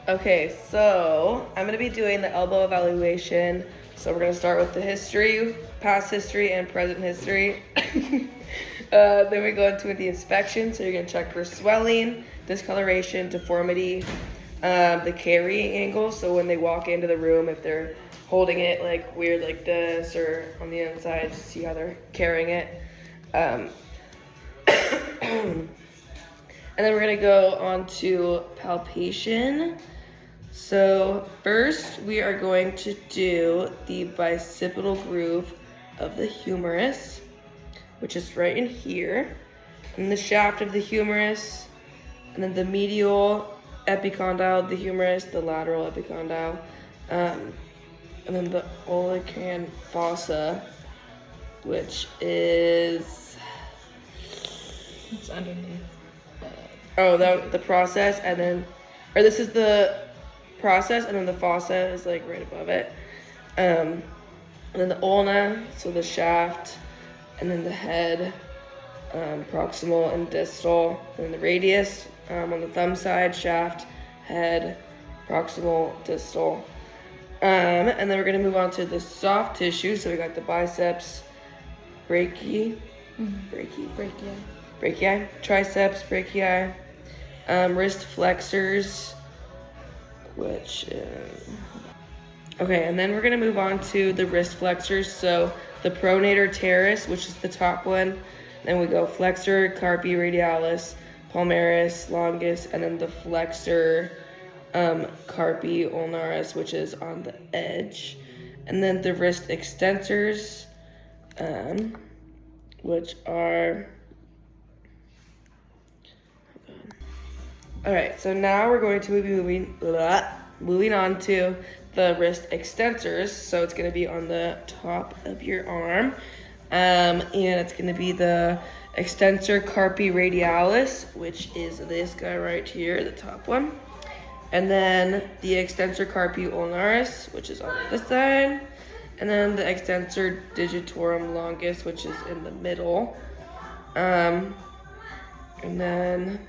Okay, so I'm gonna be doing the elbow evaluation. So we're gonna start with the history, past history, and present history. Then we go into the inspection. So you're gonna check for swelling, discoloration, deformity, the carrying angle. So when they walk into the room, if they're holding it like weird like this or on the inside, just see how they're carrying it. And then we're gonna go on to palpation. So first we are going to do the bicipital groove of the humerus, which is right in here, and the shaft of the humerus, and then the medial epicondyle of the humerus, the lateral epicondyle, and then the olecranon fossa, which is It's underneath. the process, and then, or this is the process, and then the fossa is like right above it. And then the ulna, so the shaft, and then the head, proximal and distal, and then the radius on the thumb side, shaft, head, proximal, distal. And then we're gonna move on to the soft tissue. So we got the biceps, brachii, triceps, brachii, wrist flexors, which okay, and then we're gonna move on to the wrist flexors. So the pronator teres, which is the top one, then we go flexor carpi radialis, palmaris longus, and then the flexor carpi ulnaris, which is on the edge, and then the wrist extensors, which are all right. So now we're going to be moving on to the wrist extensors. So it's going to be on the top of your arm, and it's going to be the extensor carpi radialis, which is this guy right here, the top one, and then the extensor carpi ulnaris, which is on this side, and then the extensor digitorum longus, which is in the middle, and then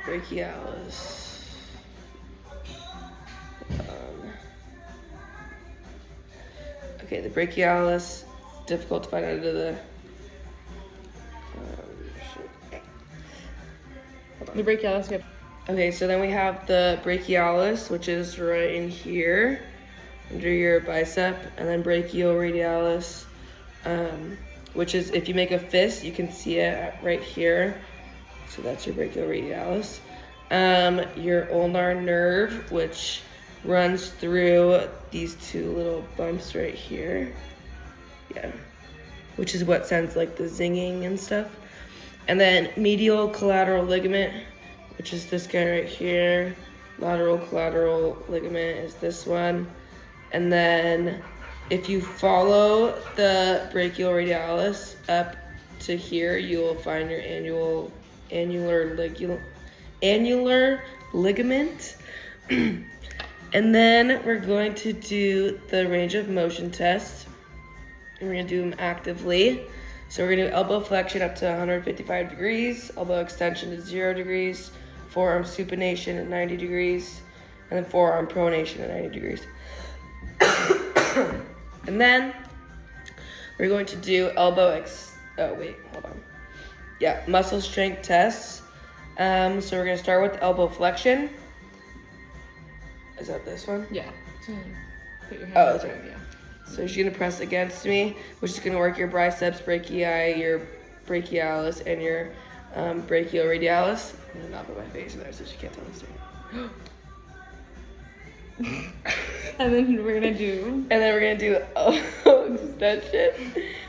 brachialis. Okay, the brachialis, difficult to find out of the. The brachialis. Yep. Okay, so then we have the brachialis, which is right in here, under your bicep, and then brachioradialis, which is, if you make a fist, you can see it right here. So that's your brachioradialis. Your ulnar nerve, which runs through these two little bumps right here. Yeah. Which is what sends like the zinging and stuff. And then medial collateral ligament, which is this guy right here. Lateral collateral ligament is this one. And then if you follow the brachioradialis up to here, you will find your annular ligament. And then we're going to do the range of motion test. And we're gonna do them actively. So we're gonna do elbow flexion up to 155 degrees, elbow extension to 0 degrees, forearm supination at 90 degrees, and then forearm pronation at 90 degrees. And then we're going to do muscle strength tests. So we're gonna start with elbow flexion. Is that this one? Yeah. Put your hand. Oh, that's right. Yeah. So you're gonna press against me, which is gonna work your biceps brachii, your brachialis, and your brachioradialis. I'm gonna knock on my face in there so she can't tell I'm staring. And then we're gonna do extension.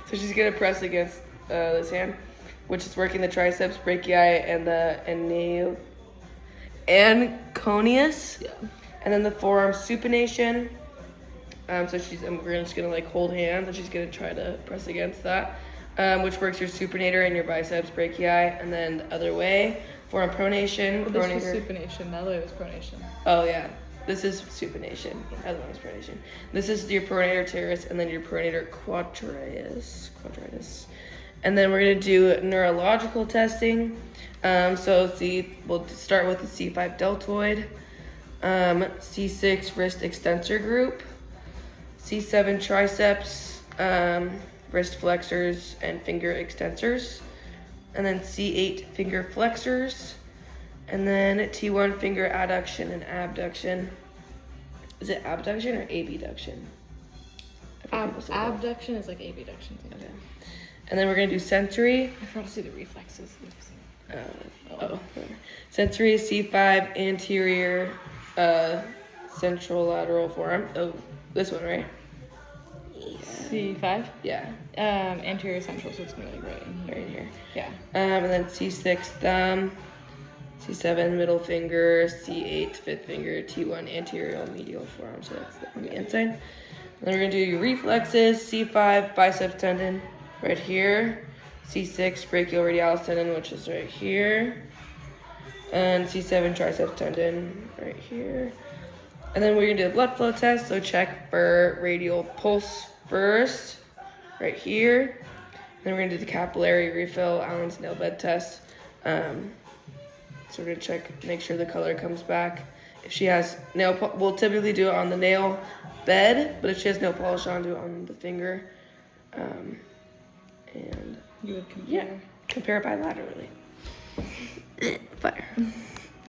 So she's gonna press against this hand, which is working the triceps brachii and the anconeus. Yeah. And then the forearm supination. So we're just gonna like hold hands, and she's gonna try to press against that, which works your supinator and your biceps brachii. And then the other way, forearm pronation. Well, this was supination. The other way was pronation. Oh yeah, this is supination. The other one is pronation. This is your pronator teres, and then your pronator quadratus. And then we're gonna do neurological testing. So we'll start with the C5 deltoid, C6 wrist extensor group, C7 triceps, wrist flexors and finger extensors, and then C8 finger flexors, and then T1 finger adduction and abduction. Is it abduction or abduction? Abduction is like abduction. Okay. And then we're gonna do sensory. I forgot to see the reflexes. Sensory C5 anterior central forearm. Oh, this one, right? C5. Yeah, Anterior central, so it's gonna be like right in here. right here. Yeah. And then C6 thumb, C7 middle finger, C8 fifth finger, T1 anterior medial forearm. So that's on the inside. And then we're gonna do your reflexes. C5 biceps tendon right here. C6 brachioradialis tendon, which is right here. And C7 triceps tendon right here. And then we're gonna do a blood flow test. So check for radial pulse first, right here. Then we're gonna do the capillary refill, Allen's nail bed test. So we're gonna check, make sure the color comes back. If she has we'll typically do it on the nail bed, but if she has nail polish on, do it on the finger. And You would compare. compare bilaterally. Fire.